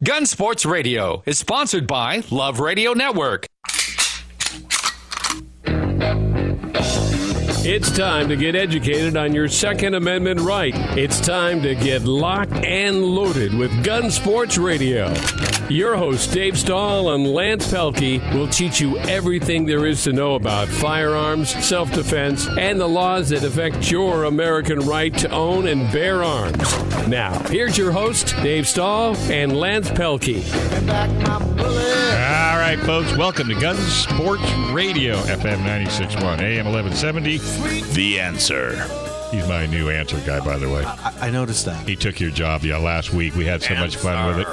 Gun Sports Radio is sponsored by Love Radio Network. It's time to get educated on your Second Amendment right. It's time to get locked and loaded with Gun Sports Radio. Your hosts, Dave Stahl and Lance Pelkey, will teach you everything there is to know about firearms, self-defense, and the laws that affect your American right to own and bear arms. Now, here's your host, Dave Stahl and Lance Pelkey. All right, folks, welcome to Gun Sports Radio, FM 96.1, AM 1170. The Answer. He's my new answer guy, by the way. I noticed that. He took your job, last week. We had so much fun with it.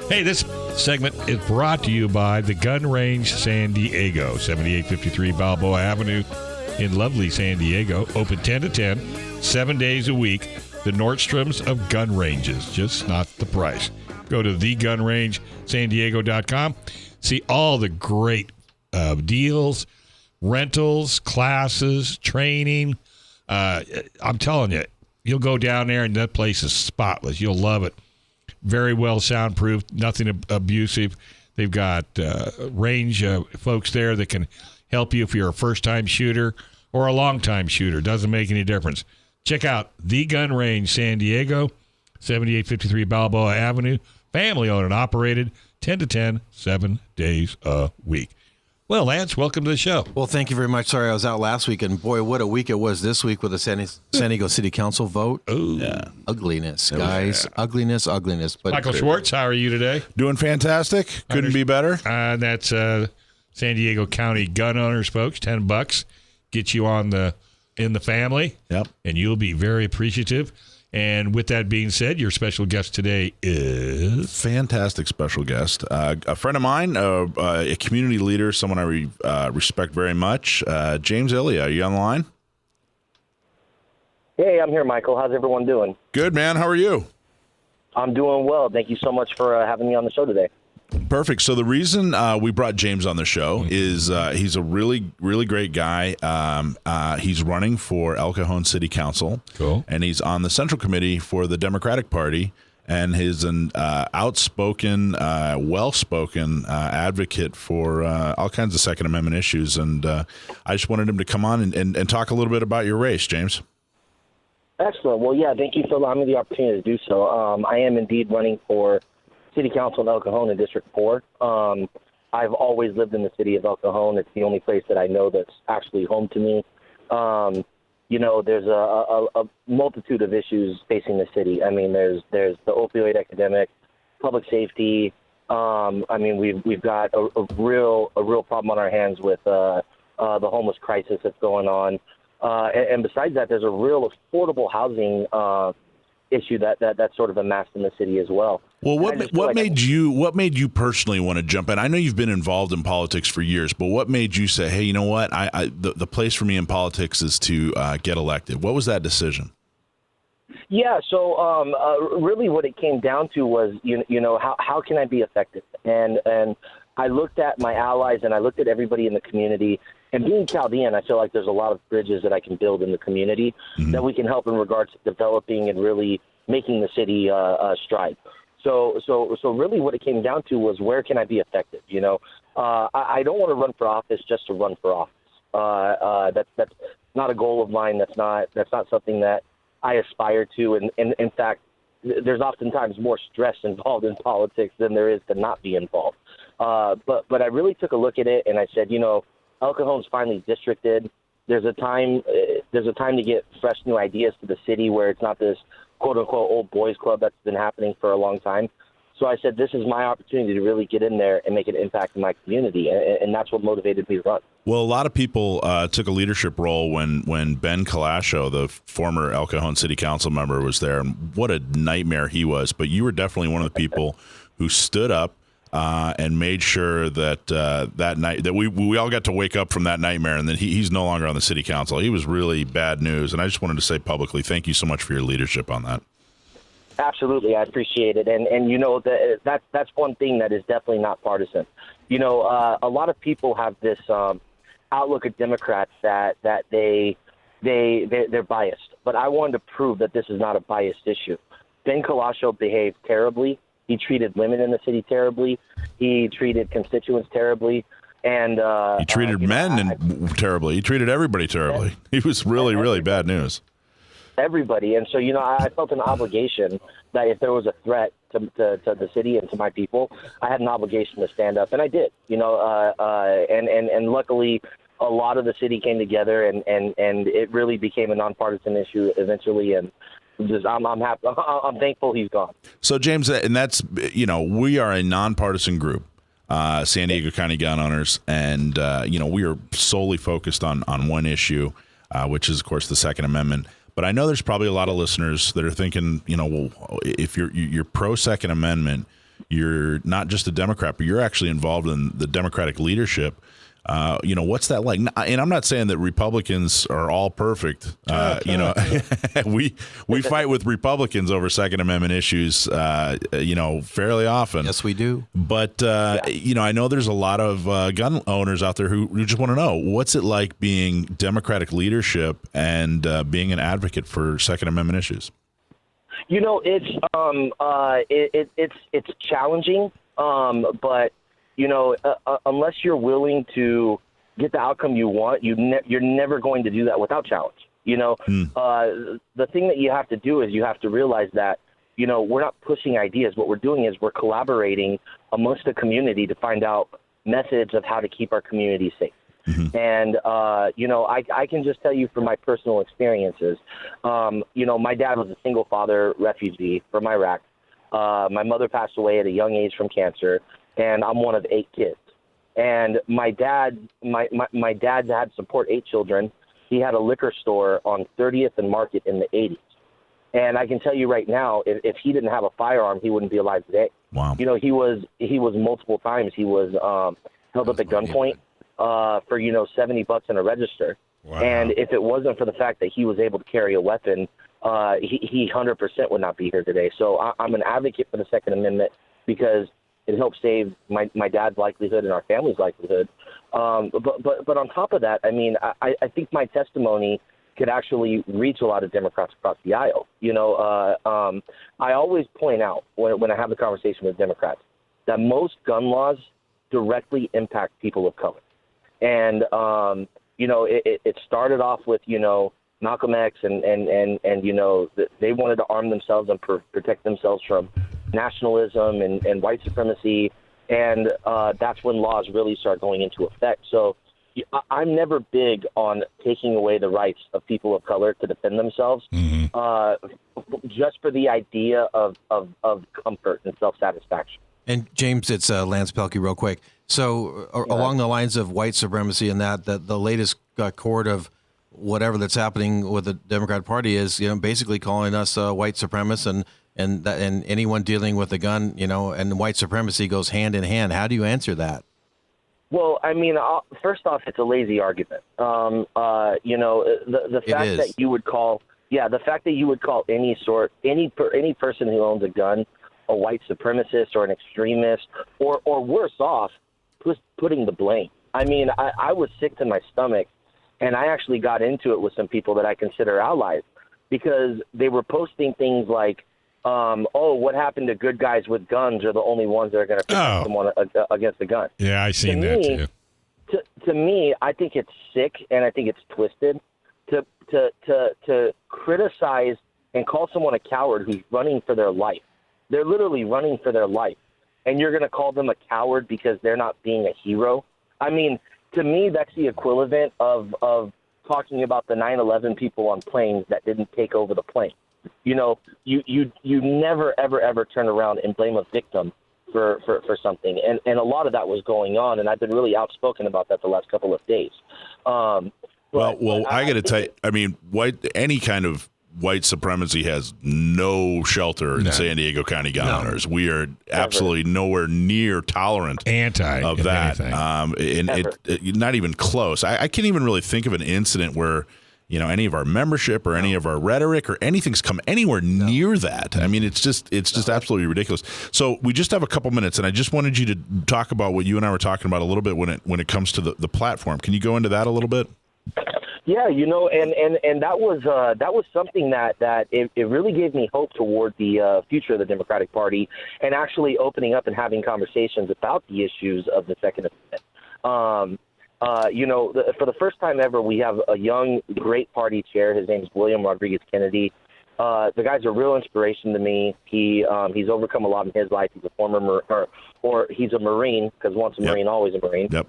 Hey, this segment is brought to you by the Gun Range San Diego, 7853 Balboa Avenue in lovely San Diego. Open 10 to 10, 7 days a week. The Nordstroms of gun ranges, just not the price. Go to thegunrangesandiego.com. See all the great deals, rentals, classes, training. I'm telling you, you'll go down there and that place is spotless. You'll love it. Very well soundproof, nothing abusive. They've got range folks there that can help you if you're a first-time shooter or a long-time shooter. Doesn't make any difference. Check out The Gun Range San Diego, 7853 Balboa Avenue. Family owned and operated, 10 to 10, 7 days a week. Well, Lance, welcome to the show. Well, thank you very much. Sorry, I was out last week, and boy, what a week it was this week with the San Diego City Council vote. Oh, yeah. Ugliness, guys. Yeah. Ugliness. But Michael Schwartz, how are you today? Doing fantastic. Couldn't be better. That's San Diego County gun owners, folks. $10 get you in the family. Yep. And you'll be very appreciative. And with that being said, your special guest today is... Fantastic special guest. A friend of mine, a community leader, someone I respect very much. James Elia, are you on the line? Hey, I'm here, Michael. How's everyone doing? Good, man. How are you? I'm doing well. Thank you so much for having me on the show today. Perfect. So the reason we brought James on the show is he's a really, really great guy. He's running for El Cajon City Council. Cool. And he's on the Central Committee for the Democratic Party. And he's an outspoken, well-spoken advocate for all kinds of Second Amendment issues. And I just wanted him to come on and talk a little bit about your race, James. Excellent. Well, yeah, thank you for allowing me the opportunity to do so. I am indeed running for City Council in El Cajon in District 4. I've always lived in the city of El Cajon. It's the only place that I know that's actually home to me. There's a multitude of issues facing the city. I mean, there's the opioid epidemic, public safety. We've got a real problem on our hands with the homeless crisis that's going on. And besides that, there's a real affordable housing issue that's sort of amassed in the city as well. Well, what made you personally want to jump in? I know you've been involved in politics for years, but what made you say, hey, you know what? The place for me in politics is to get elected. What was that decision? Yeah, so really what it came down to was, how can I be effective? And I looked at my allies and I looked at everybody in the community. And being Chaldean, I feel like there's a lot of bridges that I can build in the community that we can help in regards to developing and really making the city stride. So really what it came down to was, where can I be effective? I don't want to run for office just to run for office. That's not a goal of mine. That's not something that I aspire to. And in fact, there's oftentimes more stress involved in politics than there is to not be involved. But I really took a look at it and I said, El Cajon's finally districted. There's a time to get fresh new ideas to the city where it's not this quote unquote old boys club that's been happening for a long time. So I said, this is my opportunity to really get in there and make an impact in my community. And that's what motivated me to run. Well, a lot of people took a leadership role when Ben Kalasho, the former El Cajon City Council member, was there. And what a nightmare he was. But you were definitely one of the people who stood up and made sure that that night that we all got to wake up from that nightmare, and then he's no longer on the city council. He was really bad news, and I just wanted to say publicly, thank you so much for your leadership on that. Absolutely, I appreciate it, and that's one thing that is definitely not partisan. A lot of people have this outlook at Democrats that they're biased, but I wanted to prove that this is not a biased issue. Ben Kalasho behaved terribly. He treated women in the city terribly. He treated constituents terribly. And he treated men terribly. He treated everybody terribly. He was really, really bad news. Everybody. And so, I felt an obligation that if there was a threat to the city and to my people, I had an obligation to stand up, and I did. And luckily, a lot of the city came together, and it really became a nonpartisan issue eventually. And I'm happy. I'm thankful he's gone. So, James, and that's we are a nonpartisan group, San Diego County Gun Owners, and we are solely focused on one issue, which is, of course, the Second Amendment. But I know there's probably a lot of listeners that are thinking, well, if you're pro Second Amendment, you're not just a Democrat, but you're actually involved in the Democratic leadership. What's that like? And I'm not saying that Republicans are all perfect. We fight with Republicans over Second Amendment issues, fairly often. Yes, we do. But, I know there's a lot of gun owners out there who just want to know, what's it like being Democratic leadership and being an advocate for Second Amendment issues? It's challenging, but unless you're willing to get the outcome you want, you're never going to do that without challenge. The thing that you have to do is you have to realize that, we're not pushing ideas. What we're doing is we're collaborating amongst the community to find out methods of how to keep our community safe. Mm-hmm. And, I can just tell you from my personal experiences, my dad was a single father refugee from Iraq. My mother passed away at a young age from cancer, and I'm one of 8 kids. And my dad had support 8 children. He had a liquor store on 30th and Market in the 80s. And I can tell you right now, if he didn't have a firearm, he wouldn't be alive today. Wow. He was multiple times. He was held up at gunpoint for $70 in a register. Wow. And if it wasn't for the fact that he was able to carry a weapon, he 100% would not be here today. So I'm an advocate for the Second Amendment because it helps save my dad's livelihood and our family's livelihood. But on top of that, I think my testimony could actually reach a lot of Democrats across the aisle. I always point out when I have the conversation with Democrats that most gun laws directly impact people of color. And, it started off with, Malcolm X and they wanted to arm themselves and protect themselves from nationalism and white supremacy. And that's when laws really start going into effect. So I'm never big on taking away the rights of people of color to defend themselves, just for the idea of comfort and self-satisfaction. And James, it's Lance Pelkey real quick. So along the lines of white supremacy and that the latest court of whatever that's happening with the Democrat Party is, basically calling us white supremacists and anyone dealing with a gun, and white supremacy goes hand in hand. How do you answer that? Well, first off, it's a lazy argument. The fact that you would call, any person who owns a gun a white supremacist or an extremist, or worse off, putting the blame. I was sick to my stomach, and I actually got into it with some people that I consider allies because they were posting things like, what happened to good guys with guns are the only ones that are going to protect someone against a gun. Yeah, I seen that too. To me, I think it's sick and I think it's twisted to criticize and call someone a coward who's running for their life. They're literally running for their life, and you're going to call them a coward because they're not being a hero? To me, that's the equivalent of talking about the 9/11 people on planes that didn't take over the plane. You never, ever, ever turn around and blame a victim for something. And a lot of that was going on, and I've been really outspoken about that the last couple of days. I got to tell you, any kind of white supremacy has no shelter in San Diego County Gun Owners. We are absolutely nowhere near tolerant of that. Not even close. I can't even really think of an incident where any of our membership or any of our rhetoric or anything's come anywhere near that. It's just absolutely ridiculous. So we just have a couple minutes, and I just wanted you to talk about what you and I were talking about a little bit when it comes to the platform. Can you go into that a little bit? Yeah, and that was something that it really gave me hope toward the future of the Democratic Party, and actually opening up and having conversations about the issues of the Second Amendment. For the first time ever, we have a young, great party chair. His name is William Rodriguez Kennedy. The guy's a real inspiration to me. He's overcome a lot in his life. He's a former he's a Marine, because once a Marine, always a Marine. Yep.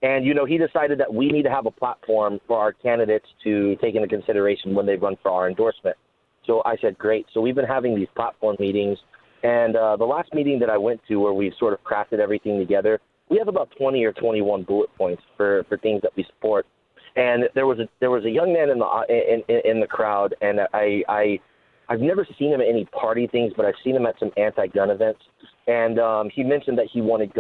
And, he decided that we need to have a platform for our candidates to take into consideration when they run for our endorsement. So I said, great. So we've been having these platform meetings. And the last meeting that I went to, where we sort of crafted everything together, we have about 20 or 21 bullet points for things that we support. And there was a young man in the crowd, and I've never seen him at any party things, but I've seen him at some anti-gun events. And he mentioned that he wanted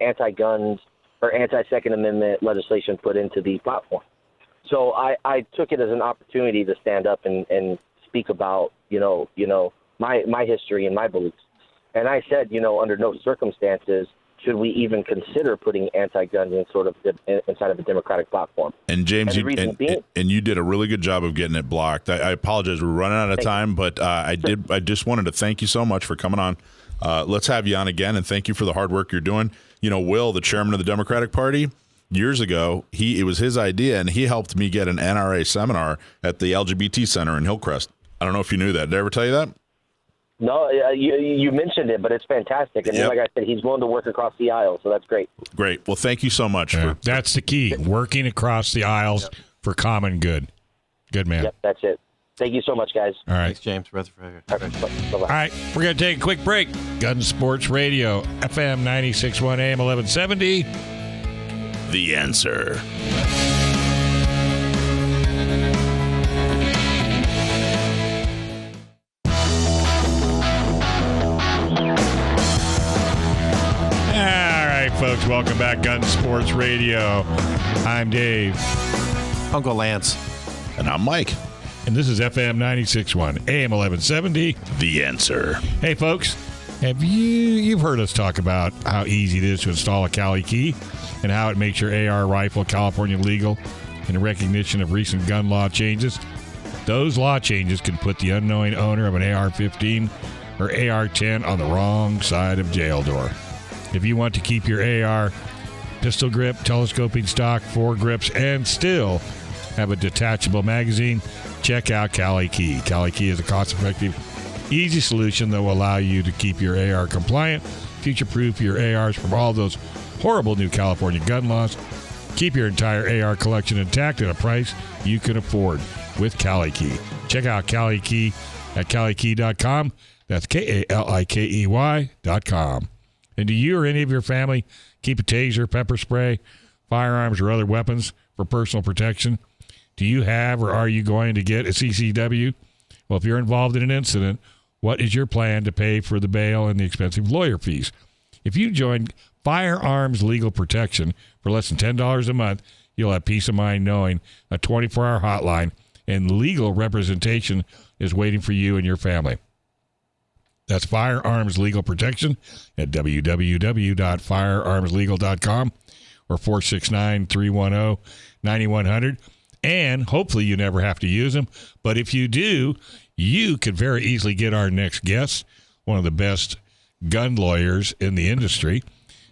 anti-guns or anti-Second Amendment legislation put into the platform. So I took it as an opportunity to stand up and speak about my history and my beliefs. And I said, under no circumstances should we even consider putting anti-guns inside of a Democratic platform. And James, and you did a really good job of getting it blocked. I apologize, we're running out of time, but I just wanted to thank you so much for coming on. Let's have you on again, and thank you for the hard work you're doing. Will, the chairman of the Democratic Party, years ago, it was his idea, and he helped me get an NRA seminar at the LGBT Center in Hillcrest. I don't know if you knew that. Did I ever tell you that? No, you mentioned it, but it's fantastic. And like I said, he's willing to work across the aisle, so that's great. Great. Well, thank you so much. That's the key, working across the aisles for common good. Good man. Yep, that's it. Thank you so much, guys. All right. Thanks, James. Bye-bye. All right, we're going to take a quick break. Gun Sports Radio, FM 96.1 AM 1170. The Answer. Folks, welcome back, Gun Sports Radio. I'm Dave. Uncle Lance. And I'm Mike. And this is FM 96.1, AM 1170. The Answer. Hey, folks, you've heard us talk about how easy it is to install a Cali key and how it makes your AR rifle California legal in recognition of recent gun law changes. Those law changes can put the unknowing owner of an AR-15 or AR-10 on the wrong side of jail door. If you want to keep your AR pistol grip, telescoping stock, foregrips, and still have a detachable magazine, check out Cali Key. Cali Key is a cost-effective, easy solution that will allow you to keep your AR compliant, future-proof your ARs from all those horrible new California gun laws. Keep your entire AR collection intact at a price you can afford with Cali Key. Check out Cali Key at CaliKey.com. That's KALIKEY.com. And do you or any of your family keep a taser, pepper spray, firearms, or other weapons for personal protection? Do you have or are you going to get a CCW? Well, if you're involved in an incident, what is your plan to pay for the bail and the expensive lawyer fees? If you join Firearms Legal Protection for less than $10 a month, you'll have peace of mind knowing a 24-hour hotline and legal representation is waiting for you and your family. That's Firearms Legal Protection at www.firearmslegal.com or 469-310-9100. And hopefully you never have to use them. But if you do, you could very easily get our next guest, one of the best gun lawyers in the industry,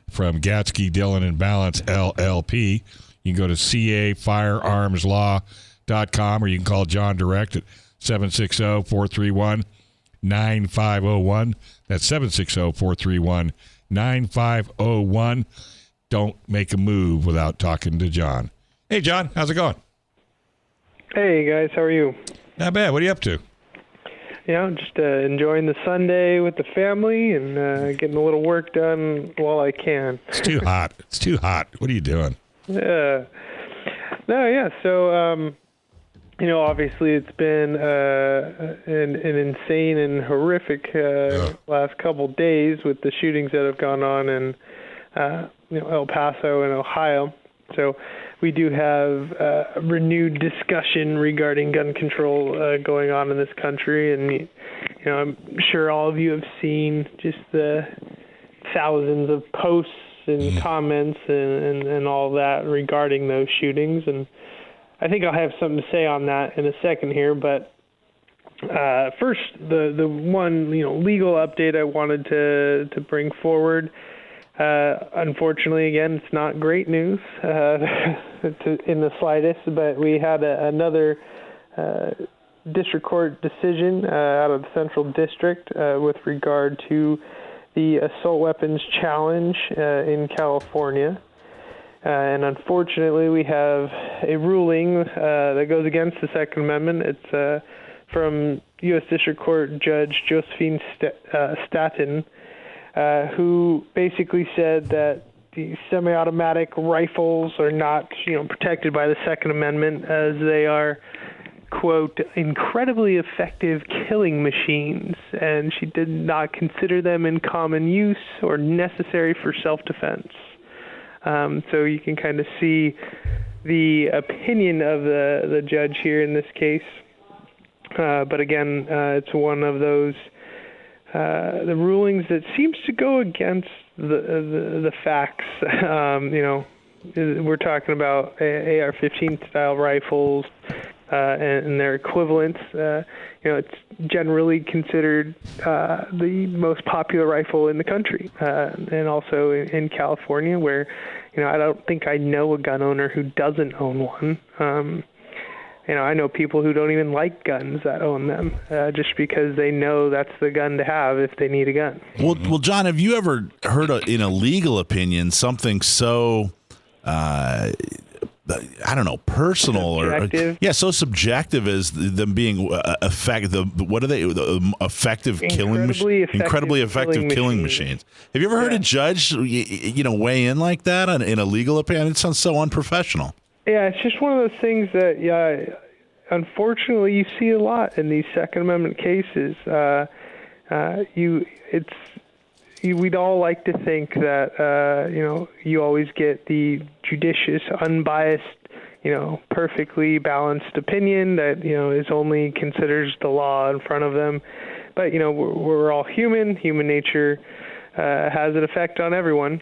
from Gatzke Dillon and Ballance, LLP. You can go to cafirearmslaw.com or you can call John direct at 760-431-9501. That's 760-431-9501. Don't make a move without talking to John. Hey, John, how's it going? Hey, guys, how are you? Not bad. What are you up to? Yeah, just enjoying the Sunday with the family and getting a little work done while I can. It's too hot. It's too hot. What are you doing? So, obviously it's been an insane and horrific last couple days with the shootings that have gone on in El Paso and Ohio. So we do have a renewed discussion regarding gun control going on in this country, and I'm sure all of you have seen just the thousands of posts and comments and all that regarding those shootings. And I think I'll have something to say on that in a second here. But first, the one legal update I wanted to bring forward. Unfortunately, again, it's not great news in the slightest. But we had another district court decision out of the Central District with regard to the assault weapons challenge in California. And unfortunately, we have a ruling that goes against the Second Amendment. It's from U.S. District Court Judge Josephine Staten, who basically said that the semi-automatic rifles are not, protected by the Second Amendment as they are, quote, incredibly effective killing machines, and she did not consider them in common use or necessary for self-defense. So you can kind of see the opinion of the judge here in this case. But again, it's one of those the rulings that seems to go against the facts. We're talking about AR-15 style rifles and their equivalents. It's generally considered the most popular rifle in the country, and also in California, where I don't think I know a gun owner who doesn't own one. I know people who don't even like guns that own them, just because they know that's the gun to have if they need a gun. Well, John, have you ever heard in a legal opinion something so, I don't know, personal subjective. So subjective as them being effective? What are they? Effective incredibly effective killing machines. Have you ever heard a judge, weigh in like that in a legal opinion? It sounds so unprofessional. Yeah, it's just one of those things that, unfortunately, you see a lot in these Second Amendment cases. We'd all like to think that, you always get the judicious, unbiased, perfectly balanced opinion that, is only considers the law in front of them. But, we're all human. Human nature has an effect on everyone.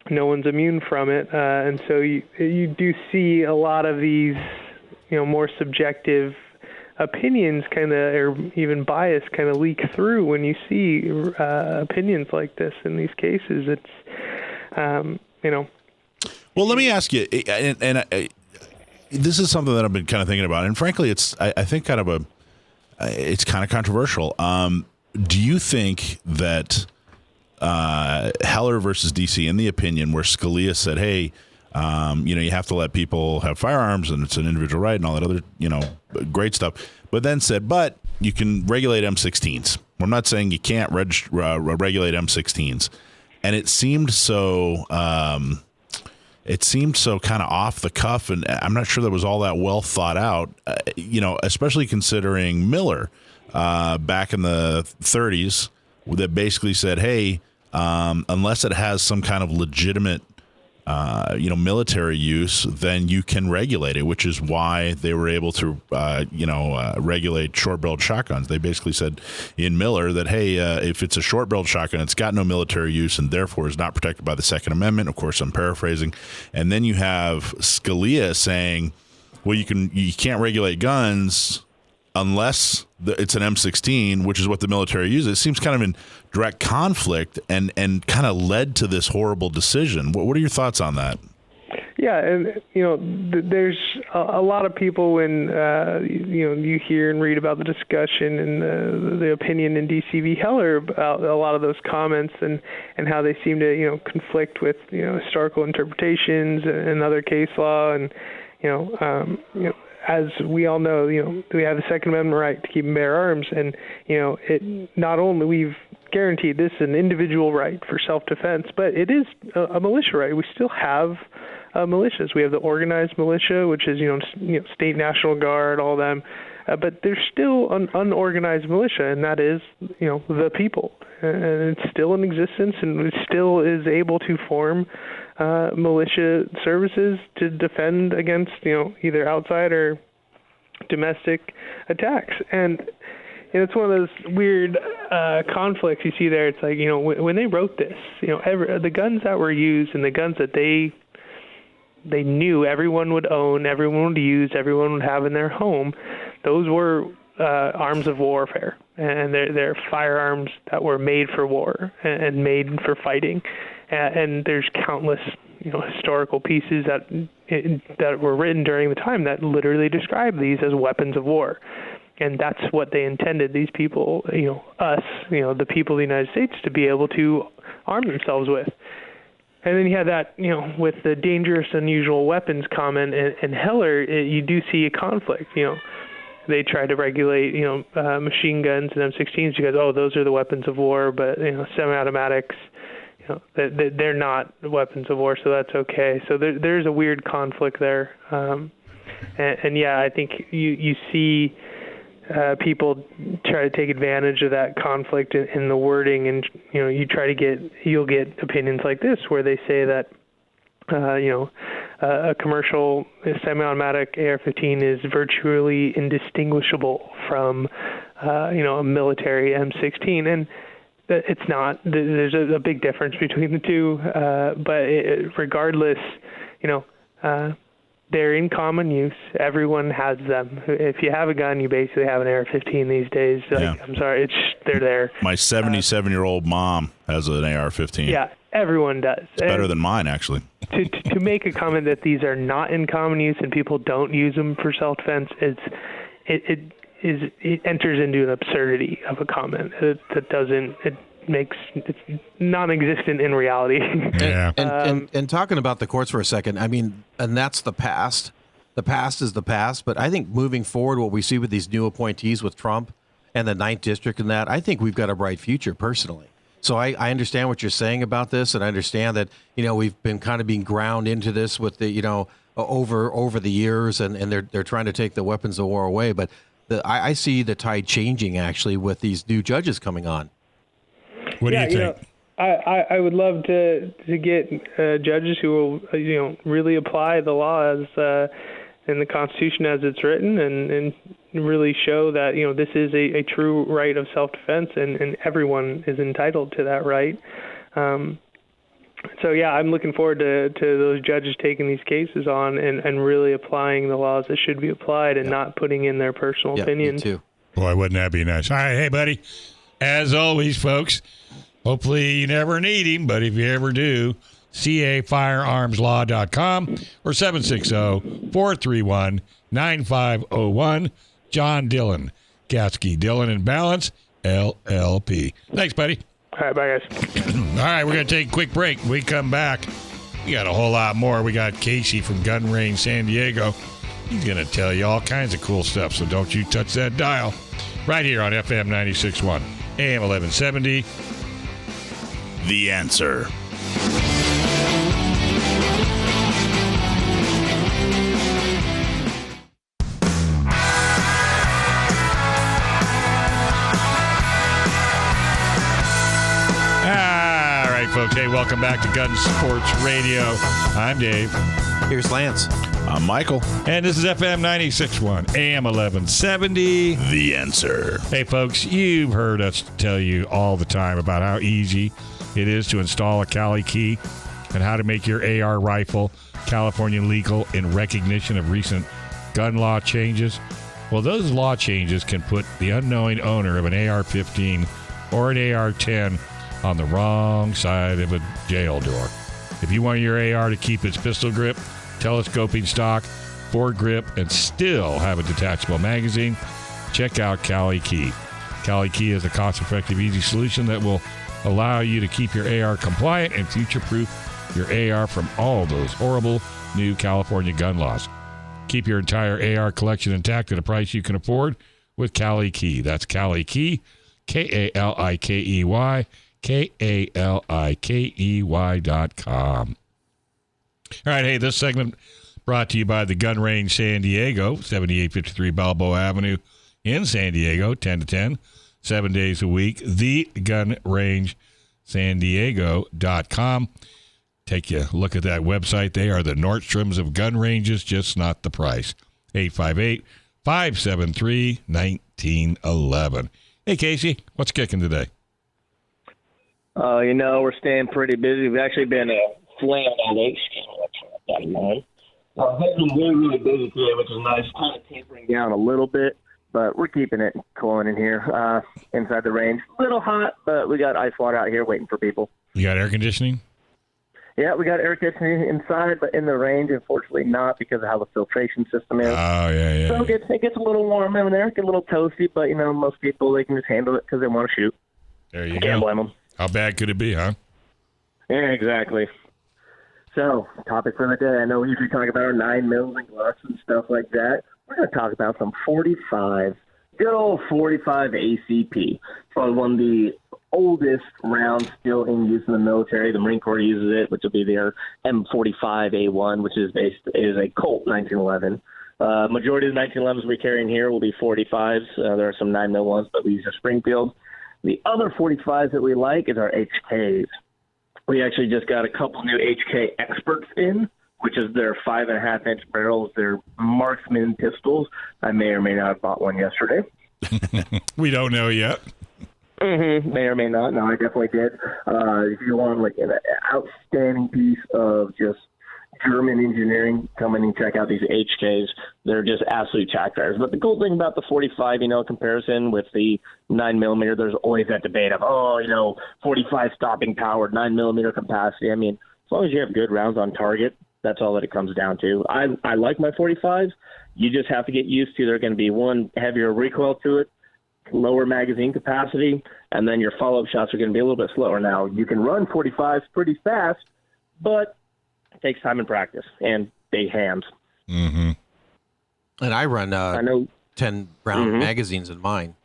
No one's immune from it. And so you do see a lot of these, more subjective opinions or even bias kind of leak through when you see opinions like this in these cases. It's, Well, let me ask you, and this is something that I've been kind of thinking about, and frankly, I think it's kind of controversial. Do you think that Heller versus DC, in the opinion where Scalia said, hey, you have to let people have firearms and it's an individual right and all that other, great stuff, but then said, but you can regulate M16s. I'm not saying you can't regulate M16s. And it seemed so kind of off the cuff, and I'm not sure that was all that well thought out, especially considering Miller back in the 30s that basically said, hey, unless it has some kind of legitimate, military use, then you can regulate it, which is why they were able to, regulate short-barreled shotguns. They basically said in Miller that, hey, if it's a short-barreled shotgun, it's got no military use and therefore is not protected by the Second Amendment. Of course, I'm paraphrasing. And then you have Scalia saying, well, you can't regulate guns unless it's an M16, which is what the military uses. It seems kind of in direct conflict and kind of led to this horrible decision. What are your thoughts on that? Yeah, and there's a lot of people when you hear and read about the discussion and the opinion in DC v. Heller about a lot of those comments and how they seem to conflict with historical interpretations and other case law, and as we all know, we have the Second Amendment right to keep and bear arms, and it not only we've guaranteed this is an individual right for self-defense, but it is a militia right. We still have militias. We have the organized militia, which is state, National Guard, all them, but there's still an unorganized militia, and that is the people, and it's still in existence, and it still is able to form militia services to defend against either outside or domestic attacks. And And it's one of those weird conflicts you see there. It's like, when they wrote this, the guns that were used and the guns that they knew everyone would own, everyone would use, everyone would have in their home, those were arms of warfare. And they're firearms that were made for war and made for fighting. And there's countless, historical pieces that were written during the time that literally describe these as weapons of war. And that's what they intended these people, us, the people of the United States, to be able to arm themselves with. And then you have that, with the dangerous, unusual weapons comment in Heller, you do see a conflict. They try to regulate, machine guns and M16s because, those are the weapons of war, but, semi-automatics, they're not weapons of war, so that's okay. So there's a weird conflict there. And yeah, I think you see people try to take advantage of that conflict in the wording, and you'll get opinions like this where they say that a commercial semi-automatic AR-15 is virtually indistinguishable from a military M16, and it's not. There's a big difference between the two, but regardless, they're in common use. Everyone has them. If you have a gun, you basically have an AR-15 these days. I'm sorry, they're there. My 77-year-old mom has an AR-15. Yeah, everyone does. It's better than mine, actually. To make a comment that these are not in common use and people don't use them for self-defense, it enters into an absurdity of a comment. It's non-existent in reality. Yeah. And talking about the courts for a second, I mean, and that's the past. The past is the past. But I think moving forward, what we see with these new appointees with Trump and the 9th District and that, I think we've got a bright future personally. So I understand what you're saying about this, and I understand that, we've been kind of being ground into this with the, over the years, and they're trying to take the weapons of war away. But I see the tide changing, actually, with these new judges coming on. What do you think? I would love to get judges who will, really apply the laws in the Constitution as it's written, and really show that this is a true right of self-defense, and everyone is entitled to that right. So yeah, I'm looking forward to those judges taking these cases on and really applying the laws that should be applied, and not putting in their personal opinions. Me too. Boy, wouldn't that be nice? All right, hey, buddy. As always, folks, hopefully you never need him, but if you ever do, cafirearmslaw.com or 760-431-9501. John Dillon, Gatzke Dillon and Ballance, LLP. Thanks, buddy. All right, bye, guys. All right, we're going to take a quick break. When we come back, we got a whole lot more. We got Casey from Gun Range San Diego. He's going to tell you all kinds of cool stuff, so don't you touch that dial. Right here on FM 96.1, AM 1170. The Answer. All right, folks. Hey, welcome back to Gun Sports Radio. I'm Dave. Here's Lance. I'm Michael. And this is FM 96.1, AM 1170. The Answer. Hey, folks, you've heard us tell you all the time about how easy it is to install a Cali key and how to make your AR rifle California legal in recognition of recent gun law changes. Well, those law changes can put the unknowing owner of an AR-15 or an AR-10 on the wrong side of a jail door. If you want your AR to keep its pistol grip, telescoping stock, foregrip, and still have a detachable magazine, check out Cali Key. Cali Key is a cost-effective, easy solution that will allow you to keep your AR compliant and future-proof your AR from all those horrible new California gun laws. Keep your entire AR collection intact at a price you can afford with Cali Key. That's Cali Key, K-A-L-I-K-E-Y, KALIKEY.com. All right, hey, this segment brought to you by the Gun Range San Diego, 7853 Balboa Avenue in San Diego, 10 to 10, 7 days a week. TheGunRangeSanDiego.com. Take a look at that website. They are the Nordstroms of gun ranges, just not the price. 858-573-1960. 1911. Hey, Casey, what's kicking today? We're staying pretty busy. We've actually been flaying on H. That in mind. It's been really, really busy today, which is nice. Kind of tapering down a little bit, but we're keeping it cooling in here inside the range. A little hot, but we got ice water out here waiting for people. You got air conditioning? Yeah, we got air conditioning inside, but in the range, unfortunately not because of how the filtration system is. Oh, yeah. So it gets a little warm in there, get a little toasty, but, most people, they can just handle it because they want to shoot. There you Can't go. blame them. How bad could it be, huh? Yeah, exactly. So, topic for the day. I know we usually talk about our 9mm and Glocks and stuff like that. We're going to talk about some 45, good old 45 ACP. Probably one of the oldest rounds still in use in the military. The Marine Corps uses it, which will be their M45A1, which is a Colt 1911. Majority of the 1911s we carry in here will be 45s. There are some 9mm ones, but we use a Springfield. The other 45s that we like is our HKs. We actually just got a couple new HK experts in, which is their 5.5-inch barrels. They're marksman pistols. I may or may not have bought one yesterday. We don't know yet. Mm-hmm. May or may not. No, I definitely did. If you want like an outstanding piece of just German engineering, come in and check out these HKs. They're just absolute tires. But the cool thing about the 45, comparison with the 9mm, there's always that debate of, 45 stopping power, 9mm capacity. I mean, as long as you have good rounds on target, that's all that it comes down to. I like my 45s. You just have to get used to, they're going to be one heavier recoil to it, lower magazine capacity, and then your follow-up shots are going to be a little bit slower. Now, you can run 45s pretty fast, but it takes time and practice and big hands. Mm-hmm. And I run 10-round magazines in mine.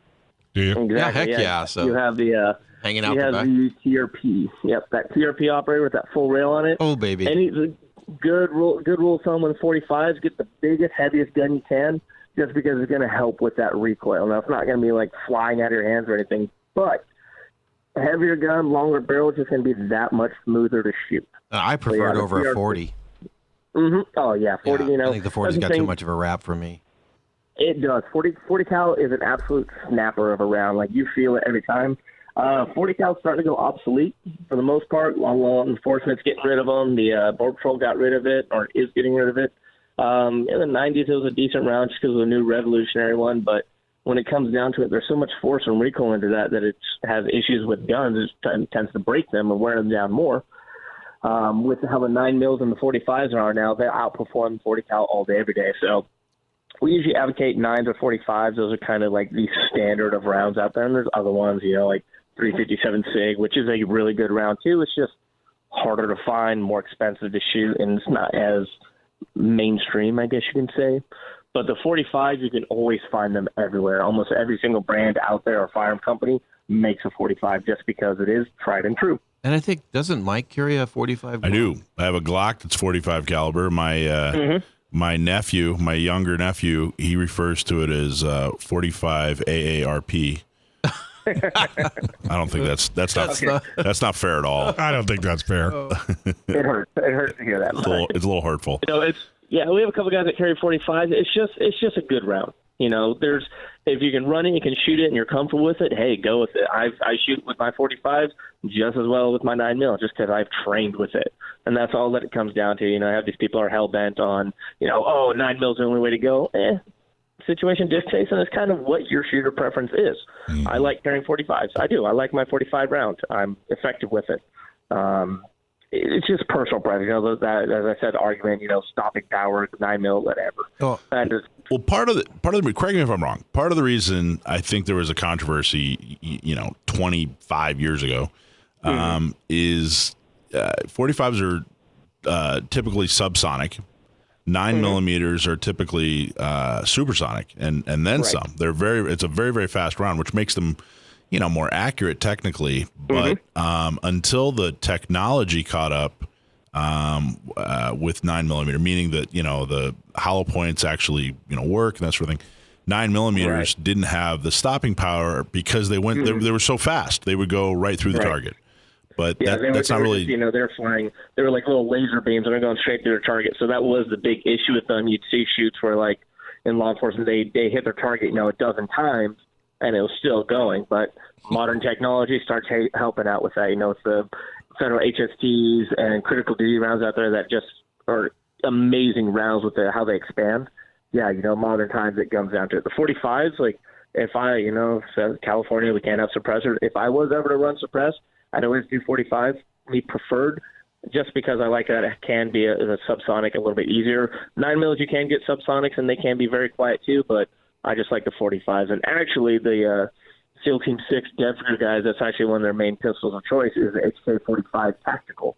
Do you? Exactly, yeah, heck yeah. So you have the hanging out you the have back. the TRP. Yep, that TRP operator with that full rail on it. Oh, baby. Any good rule of thumb with 45s, get the biggest, heaviest gun you can, just because it's going to help with that recoil. Now, it's not going to be like flying out of your hands or anything, but a heavier gun, longer barrel, is just going to be that much smoother to shoot. I prefer it over a 40. Mm-hmm. Oh, yeah, 40, I think the 40's got too much of a rap for me. It does. 40 cal is an absolute snapper of a round. Like, you feel it every time. 40 cal is starting to go obsolete for the most part. Law enforcement's getting rid of them. The Border Patrol got rid of it or is getting rid of it. In the 90s, it was a decent round just because of a new revolutionary one. But when it comes down to it, there's so much force and recoil into that it has issues with guns. It tends to break them and wear them down more. With how the 9mm and the 45s are now, they outperform 40 cal all day, every day. So we usually advocate 9s or 45s. Those are kind of like the standard of rounds out there. And there's other ones, like 357 SIG, which is a really good round too. It's just harder to find, more expensive to shoot, and it's not as mainstream, I guess you can say. But the 45s, you can always find them everywhere. Almost every single brand out there or firearm company makes a 45 just because it is tried and true. And I think, doesn't Mike carry a 45? I do. I have a Glock that's 45 caliber. My my nephew, my younger nephew, he refers to it as 45 AARP. I don't think that's not fair at all. I don't think that's fair. It hurts. It hurts to hear that. It's a little hurtful. We have a couple guys that carry 45s. It's just a good round. If you can run it, you can shoot it, and you're comfortable with it, hey, go with it. I shoot with my 45s just as well with my 9mm, just because I've trained with it. And that's all that it comes down to. I have these people who are hell-bent on, 9mm is the only way to go. Situation dictates, and it's kind of what your shooter preference is. Mm-hmm. I like carrying 45s. I do. I like my 45 round. I'm effective with it. It's just personal preference. That, as I said, argument, stopping power, 9mm, whatever. Oh. Well, part of the correct me if I'm wrong. Part of the reason I think there was a controversy, 25 years ago, is 45s are typically subsonic. 9mm are typically supersonic, and then some. It's a very, very fast round, which makes them, more accurate technically. But until the technology caught up with 9mm, meaning that the hollow points actually work and that sort of thing, 9mm didn't have the stopping power because they went they were so fast they would go right through the target. But that's not really. They're flying. They were like little laser beams, and they're going straight through their target. So that was the big issue with them. You'd see shoots where in law enforcement, they hit their target, a dozen times, and it was still going. But modern technology starts helping out with that. It's the federal HSTs and critical duty rounds out there that just are amazing rounds with how they expand. Yeah, modern times it comes down to it. The 45s, like if California, we can't have suppressors. If I was ever to run suppress, I'd always do 45, me preferred, just because I like that it can be a subsonic a little bit easier. 9mm, you can get subsonics, and they can be very quiet too, but I just like the 45s. And actually, the SEAL Team 6 Denver guys, that's actually one of their main pistols of choice is the HK-45 Tactical.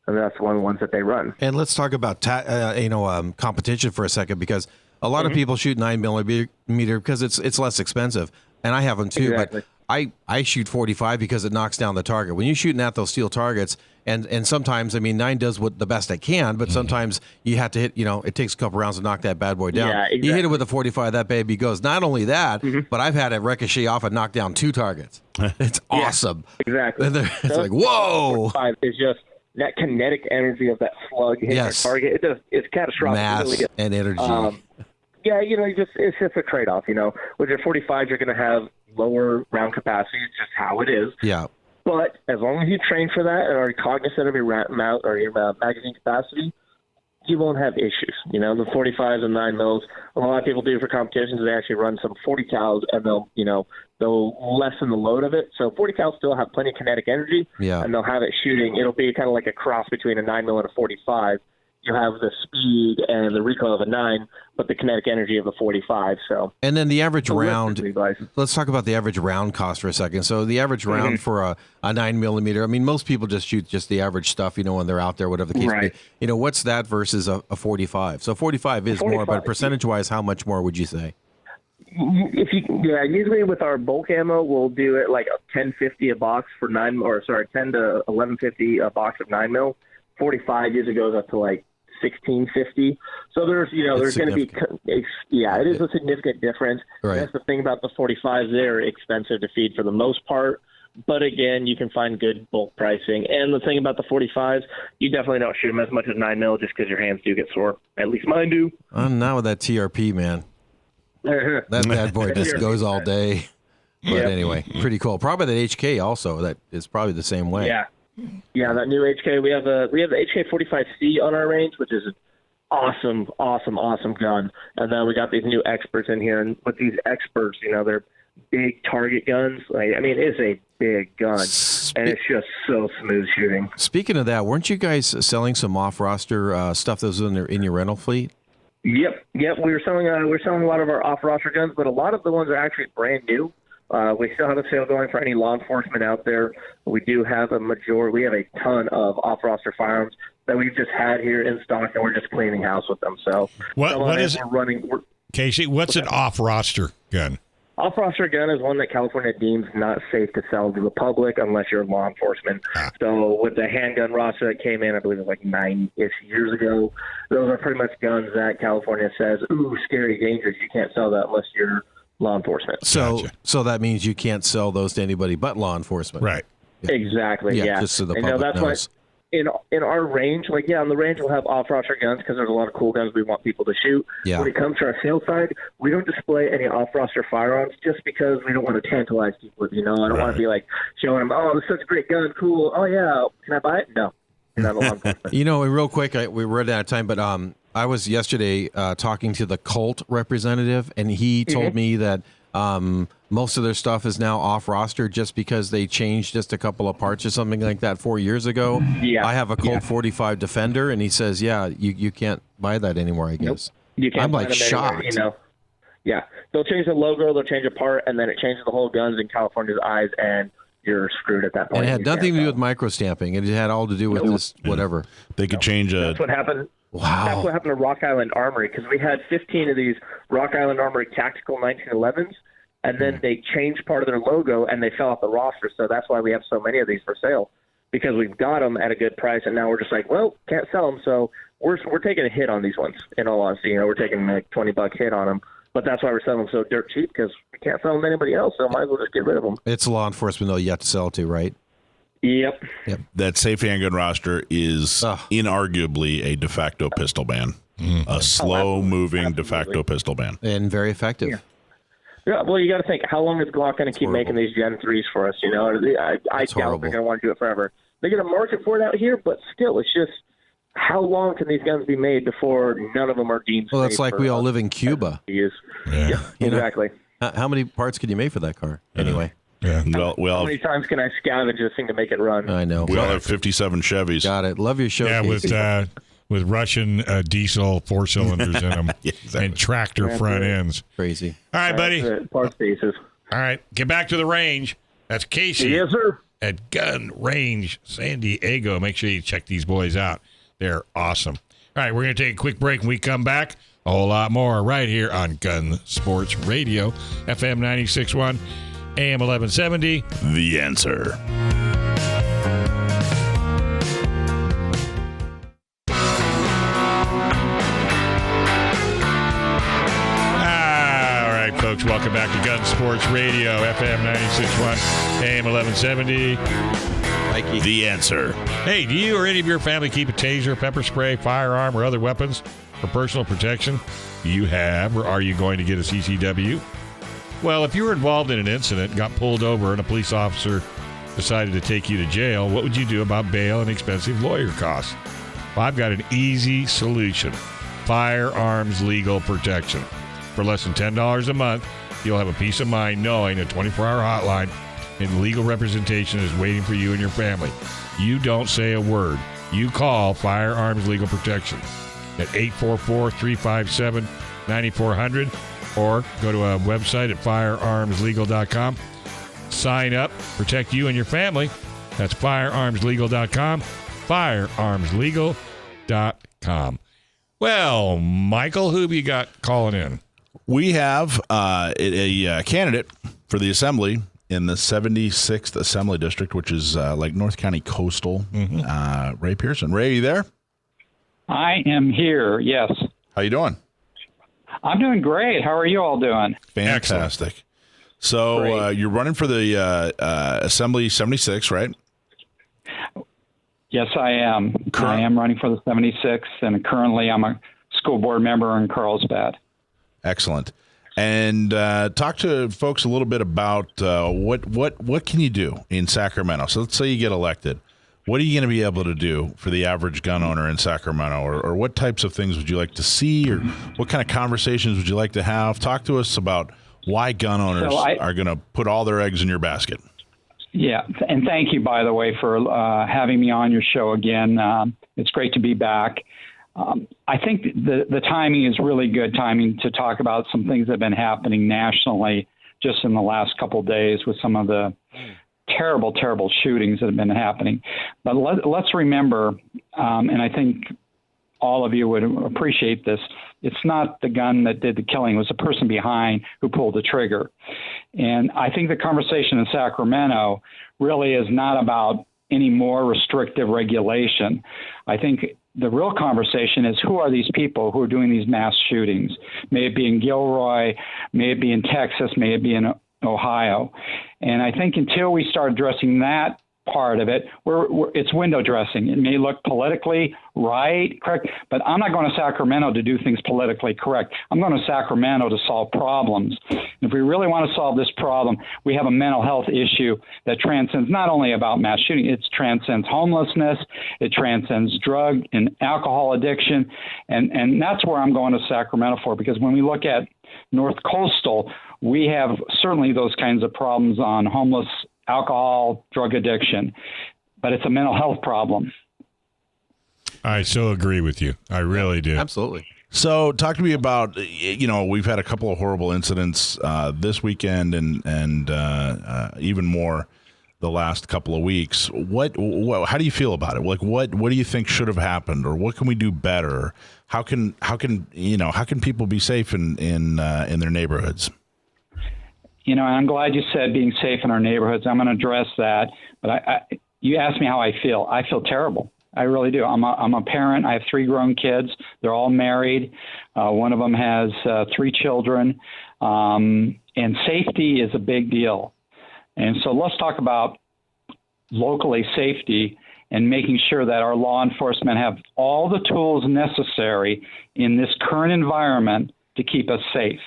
And that's one of the ones that they run. And let's talk about competition for a second, because a lot of people shoot 9mm because it's less expensive, and I have them too. Exactly. But I shoot 45 because it knocks down the target. When you're shooting at those steel targets, and sometimes 9 does what the best it can, but sometimes you have to hit. It takes a couple rounds to knock that bad boy down. Yeah, exactly. You hit it with a 45, that baby goes. Not only that, but I've had it ricochet off and knock down 2 targets. It's awesome. Exactly. It's like, whoa! 45 is just that kinetic energy of that slug hitting the target. It's catastrophic. Mass and energy. It's just a trade-off. With your 45, you're going to have lower round capacity. It's just how it is. Yeah. But as long as you train for that and are cognizant of your magazine capacity, you won't have issues. The 45s and 9mm, a lot of people do for competitions. They actually run some 40 cals, and they'll lessen the load of it. So 40 cals still have plenty of kinetic energy, and they'll have it shooting. It'll be kind of like a cross between a 9mm and a 45. You have the speed and the recoil of a 9, but the kinetic energy of the 45. So, and then the average round. Let's talk about the average round cost for a second. So the average round for a 9mm. Most people just shoot just the average stuff, when they're out there, whatever the case may be. What's that versus a 45? So 45 is more, but percentage-wise, how much more would you say? Usually with our bulk ammo, we'll do it like $10.50 a box for 10 to $11.50 a box of 9mm. 45 usually goes up to like $16.50. So there's going to be, it is a significant difference. Right. That's the thing about the 45s; they're expensive to feed for the most part. But again, you can find good bulk pricing. And the thing about the 45s, you definitely don't shoot them as much as 9mm just because your hands do get sore. At least mine do. Not with that TRP, man. That bad boy just goes all day. But anyway, pretty cool. Probably that HK also. That is probably the same way. Yeah, that new HK. We have the HK-45C on our range, which is an awesome gun. And then we got these new experts in here, and with these experts, they're big target guns. It's a big gun, and it's just so smooth shooting. Speaking of that, weren't you guys selling some off-roster stuff that was in your rental fleet? Yep. We were selling a lot of our off-roster guns, but a lot of the ones are actually brand new. We still have a sale going for any law enforcement out there. We do have we have a ton of off-roster firearms that we've just had here in stock, and we're just cleaning house with them. So what is it? Casey, what's an off-roster gun? Off-roster gun is one that California deems not safe to sell to the public unless you're law enforcement. So with the handgun roster that came in, I believe it was like 9-ish years ago, those are pretty much guns that California says, ooh, scary, dangerous. You can't sell that unless you're law enforcement. So that means you can't sell those to anybody but law enforcement. Right. Yeah. Exactly. Yeah. Just so the public knows. In our range, on the range we'll have off-roster guns because there's a lot of cool guns we want people to shoot. Yeah. When it comes to our sales side, we don't display any off-roster firearms just because we don't want to tantalize people. I don't want to be like showing them, oh, this is such a great gun, cool. Oh yeah, can I buy it? No. Not a law enforcement. Real quick, we were out of time, but I was yesterday talking to the Colt representative, and he told me that most of their stuff is now off roster just because they changed just a couple of parts or something like that 4 years ago. Yeah. I have a Colt 45 Defender, and he says, you can't buy that anymore, I guess. Nope. You can't. I'm like shocked. Yeah. They'll change the logo, they'll change a part, and then it changes the whole guns in California's eyes, and you're screwed at that point. And it had nothing to do with microstamping. It had all to do with this whatever. They could change That's what happened. Wow. That's what happened to Rock Island Armory, because we had 15 of these Rock Island Armory Tactical 1911s, and then they changed part of their logo, and they fell off the roster. So that's why we have so many of these for sale, because we've got them at a good price, and now we're just like, well, can't sell them. So we're taking a hit on these ones, in all honesty. We're taking like $20 hit on them. But that's why we're selling them so dirt cheap, because we can't sell them to anybody else, so might as well just get rid of them. It's law enforcement, though, you have to sell to, right? Yep. That safe handgun roster is inarguably a de facto pistol ban. a slow-moving de facto pistol ban. And very effective. Yeah, well, you got to think, how long is Glock going to keep making these Gen 3s for us? You know, I doubt they're going to want to do it forever. They're going to market for it out here, but still, it's just how long can these guns be made before none of them are deemed Well, it's like we all live in Cuba. Yeah, exactly. How many parts can you make for that car anyway? Yeah. Well, How many times can I scavenge this thing to make it run? I know. we all have 57 Chevys. Got it. Love your show. Yeah, Casey. with Russian diesel 4 cylinders in them and tractor front ends. Crazy. All right, buddy. Parts spaces. All right, get back to the range. That's Casey. Yes, sir. At Gun Range San Diego. Make sure you check these boys out. They're awesome. All right, we're going to take a quick break. When we come back, a whole lot more right here on Gun Sports Radio, FM 96.1, AM 1170. The Answer. All right, folks, welcome back to Gun Sports Radio, FM 96.1, AM 1170. Mikey. The Answer. Hey, do you or any of your family keep a taser, pepper spray, firearm, or other weapons for personal protection? Do you have, or are you going to get a CCW? Well, if you were involved in an incident, got pulled over, and a police officer decided to take you to jail, what would you do about bail and expensive lawyer costs? Well, I've got an easy solution. Firearms Legal Protection. For less than $10 a month, you'll have a peace of mind knowing a 24-hour hotline and legal representation is waiting for you and your family. You don't say a word. You call Firearms Legal Protection at 844-357-9400 or go to a website at firearmslegal.com. Sign up, protect you and your family. That's firearmslegal.com, firearmslegal.com. Well, Michael, who have you got calling in? We have a candidate for the Assembly in the 76th Assembly District, which is like North County Coastal. Ray Pearson. Ray, are you there? I am here, yes. How you doing? I'm doing great. How are you all doing? Fantastic. Excellent. So you're running for the Assembly 76, right? Yes, I am. I am running for the 76, and currently I'm a school board member in Carlsbad. Excellent. And talk to folks a little bit about what can you do in Sacramento? So let's say you get elected. What are you going to be able to do for the average gun owner in Sacramento? Or what types of things would you like to see? Or what kind of conversations would you like to have? Talk to us about why gun owners are going to put all their eggs in your basket. Yeah, and thank you, by the way, for having me on your show again. It's great to be back. I think the timing is really good timing to talk about some things that have been happening nationally just in the last couple of days with some of the terrible, terrible shootings that have been happening. But let's remember, and I think all of you would appreciate this, it's not the gun that did the killing. It was the person behind who pulled the trigger. And I think the conversation in Sacramento really is not about any more restrictive regulation. I think the real conversation is who are these people who are doing these mass shootings? May it be in Gilroy, may it be in Texas, may it be in Ohio. And I think until we start addressing that part of it, it's window dressing. It may look politically right, correct, but I'm not going to Sacramento to do things politically correct. I'm going to Sacramento to solve problems. And if we really want to solve this problem, we have a mental health issue that transcends not only about mass shooting, it transcends homelessness, it transcends drug and alcohol addiction, and that's where I'm going to Sacramento for, because when we look at North Coastal, we have certainly those kinds of problems on homeless, alcohol, drug addiction, but it's a mental health problem. I so agree with you. I really do. Absolutely. So talk to me about, we've had a couple of horrible incidents this weekend and even more the last couple of weeks. What how do you feel about it? Like, what do you think should have happened, or what can we do better? How can people be safe in their neighborhoods? I'm glad you said being safe in our neighborhoods. I'm going to address that. But you asked me how I feel. I feel terrible. I really do. I'm a parent. I have 3 grown kids. They're all married. One of them has 3 children. And safety is a big deal. And so let's talk about locally safety and making sure that our law enforcement have all the tools necessary in this current environment to keep us safe.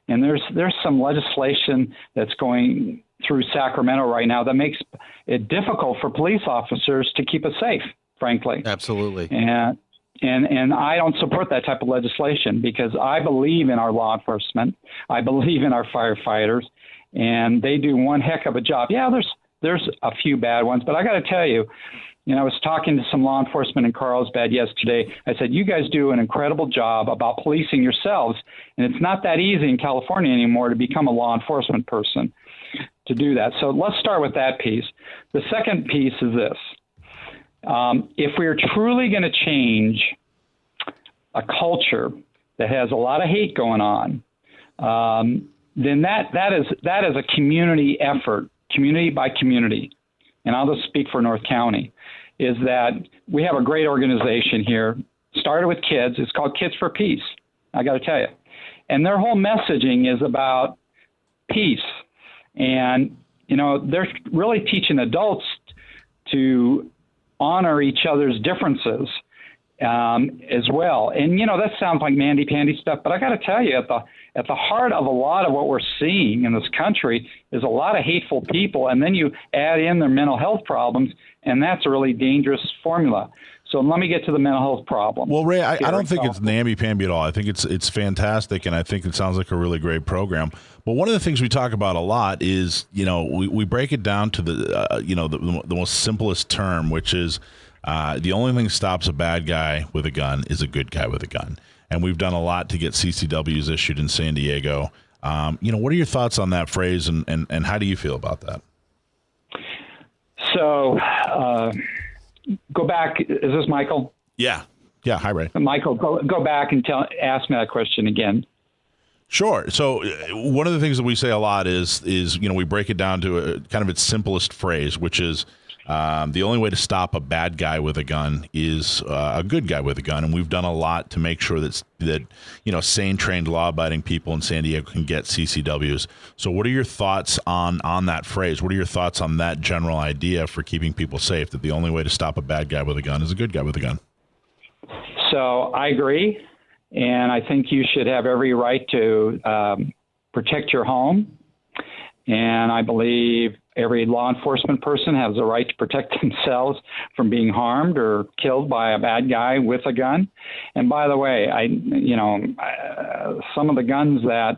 And there's some legislation that's going through Sacramento right now that makes it difficult for police officers to keep us safe, frankly. Absolutely. And I don't support that type of legislation because I believe in our law enforcement. I believe in our firefighters, and they do one heck of a job. Yeah, there's a few bad ones, but I got to tell you, I was talking to some law enforcement in Carlsbad yesterday. I said, you guys do an incredible job about policing yourselves, and it's not that easy in California anymore to become a law enforcement person to do that. So let's start with that piece. The second piece is this. If we're truly going to change a culture that has a lot of hate going on, then that is a community effort, community by community. And I'll just speak for North County, is that we have a great organization here, started with kids. It's called Kids for Peace, I got to tell you. And their whole messaging is about peace. And, they're really teaching adults to honor each other's differences as well. And, that sounds like mandy-pandy stuff, but I got to tell you, at the heart of a lot of what we're seeing in this country is a lot of hateful people, and then you add in their mental health problems, and that's a really dangerous formula. So let me get to the mental health problem. Well, Ray, I don't think it's namby-pamby at all. I think it's fantastic, and I think it sounds like a really great program. But one of the things we talk about a lot is, we break it down to the most simplest term, which is the only thing that stops a bad guy with a gun is a good guy with a gun. And we've done a lot to get CCWs issued in San Diego. What are your thoughts on that phrase, and how do you feel about that? So go back. Is this Michael? Yeah. Hi, Ray. Michael, go back and ask me that question again. Sure. So one of the things that we say a lot is we break it down to a kind of its simplest phrase, which is the only way to stop a bad guy with a gun is a good guy with a gun. And we've done a lot to make sure that sane, trained, law-abiding people in San Diego can get CCWs. So what are your thoughts on that phrase? What are your thoughts on that general idea for keeping people safe, that the only way to stop a bad guy with a gun is a good guy with a gun? So I agree. And I think you should have every right to protect your home. And I believe every law enforcement person has the right to protect themselves from being harmed or killed by a bad guy with a gun. And by the way, some of the guns that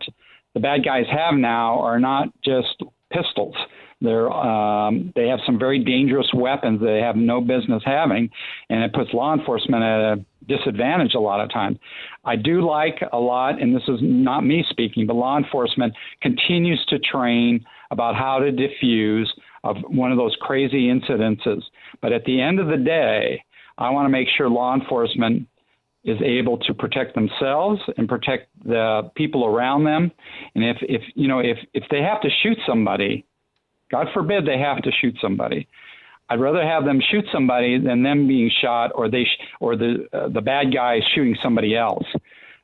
the bad guys have now are not just pistols. They have some very dangerous weapons they have no business having, and it puts law enforcement at a disadvantage a lot of times. I do like a lot, and this is not me speaking, but law enforcement continues to train about how to defuse of one of those crazy incidences. But at the end of the day, I want to make sure law enforcement is able to protect themselves and protect the people around them. And if they have to shoot somebody, God forbid they have to shoot somebody, I'd rather have them shoot somebody than them being shot or the bad guy shooting somebody else.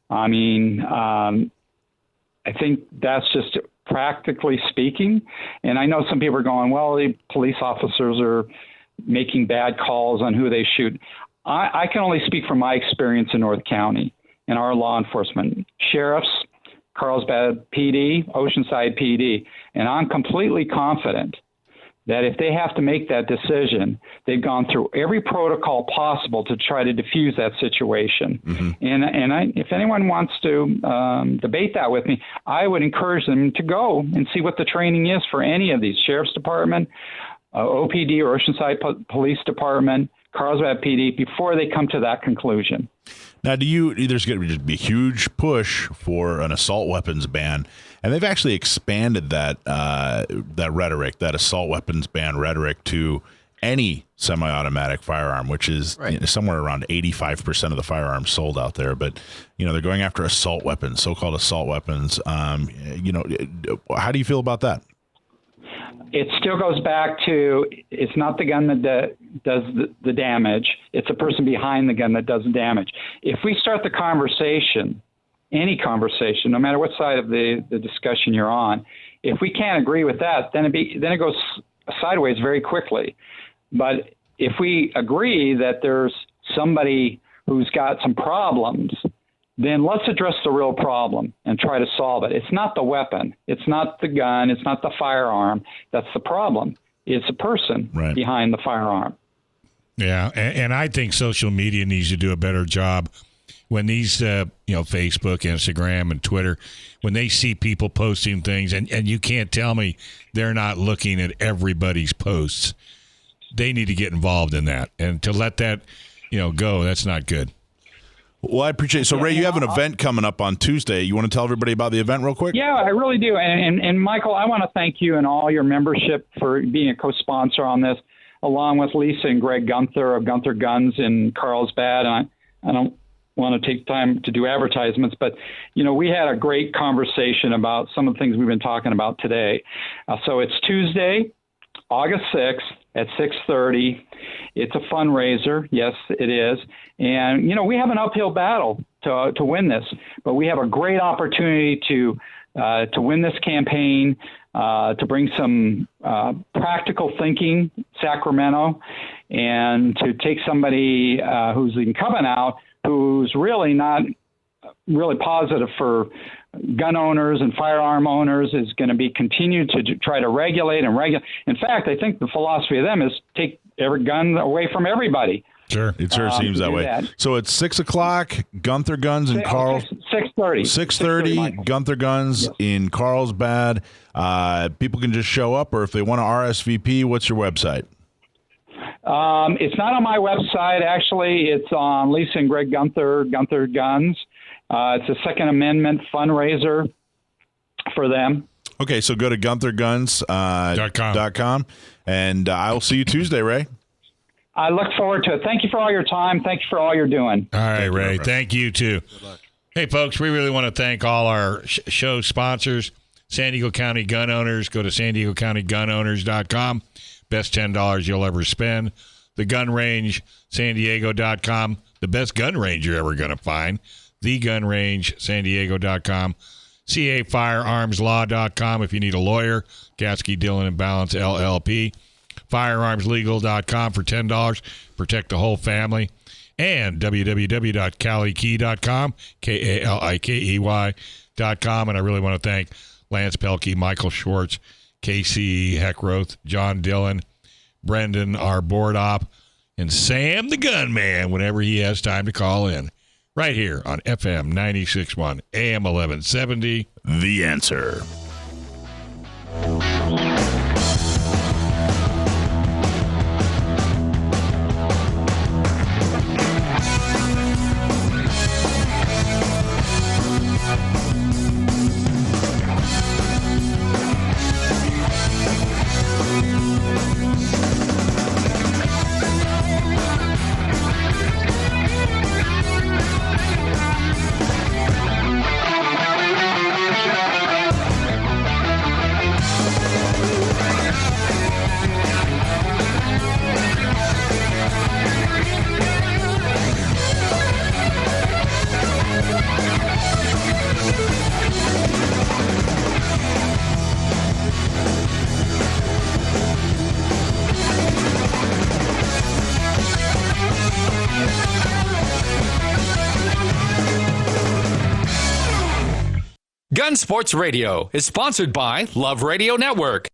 I mean, I think that's just practically speaking. And I know some people are going, well, the police officers are making bad calls on who they shoot. I can only speak from my experience in North County and our law enforcement, sheriffs, Carlsbad PD, Oceanside PD. And I'm completely confident that if they have to make that decision, they've gone through every protocol possible to try to diffuse that situation. Mm-hmm. If anyone wants to debate that with me, I would encourage them to go and see what the training is for any of these, Sheriff's Department, OPD or Oceanside Police Department, Carlsbad PD, before they come to that conclusion. Now, there's going to be a huge push for an assault weapons ban, and they've actually expanded that rhetoric, that assault weapons ban rhetoric, to any semi-automatic firearm, which is somewhere around 85% of the firearms sold out there. But they're going after assault weapons, so-called assault weapons. How do you feel about that? It still goes back to, it's not the gun that does the damage. It's the person behind the gun that does the damage. If we start the conversation, any conversation, no matter what side of the discussion you're on, if we can't agree with that, then it goes sideways very quickly. But if we agree that there's somebody who's got some problems, then let's address the real problem and try to solve it. It's not the weapon. It's not the gun. It's not the firearm. That's the problem. It's a person behind the firearm. Yeah, and I think social media needs to do a better job when these, Facebook, Instagram, and Twitter, when they see people posting things, and you can't tell me they're not looking at everybody's posts. They need to get involved in that. And to let that, go, that's not good. Well, I appreciate it. So, Ray, you have an event coming up on Tuesday. You want to tell everybody about the event real quick? Yeah, I really do. And Michael, I want to thank you and all your membership for being a co-sponsor on this, along with Lisa and Greg Gunther of Gunther Guns in Carlsbad. And I don't want to take time to do advertisements, but, we had a great conversation about some of the things we've been talking about today. So it's Tuesday, August 6th at 6:30. It's a fundraiser. Yes, it is. And, we have an uphill battle to win this, but we have a great opportunity to win this campaign, to bring some practical thinking, Sacramento, and to take somebody who's the incumbent out, who's really not really positive for gun owners and firearm owners, is going to be continued to try to regulate. In fact, I think the philosophy of them is take every gun away from everybody. Sure. It sure seems that way. That. So it's 6 o'clock, Gunther Guns in 6:30. 6:30, Gunther Guns in Carlsbad. People can just show up, or if they want to RSVP, what's your website? It's not on my website, actually. It's on Lisa and Greg Gunther Guns. It's a Second Amendment fundraiser for them. Okay, so go to GuntherGuns.com, and I'll see you Tuesday, Ray. I look forward to it. Thank you for all your time. Thank you for all you're doing. All right, Ray. Thank you, too. Good luck. Hey, folks, we really want to thank all our show sponsors, San Diego County gun owners. Go to SanDiegoCountyGunOwners.com. Best $10 you'll ever spend. The Gun Range, SanDiego.com. The best gun range you're ever going to find. The Gun Range, SanDiego.com. CAFirearmsLaw.com if you need a lawyer. Gatzke Dillon and Ballance, LLP. FirearmsLegal.com for $10. Protect the whole family. And www.kalikey.com, KALIKEY.com. And I really want to thank Lance Pelkey, Michael Schwartz, Casey Heckroth, John Dillon, Brendan, our board op, and Sam the Gunman whenever he has time to call in. Right here on FM 96.1, AM 1170. The Answer. Gun Sports Radio is sponsored by Love Radio Network.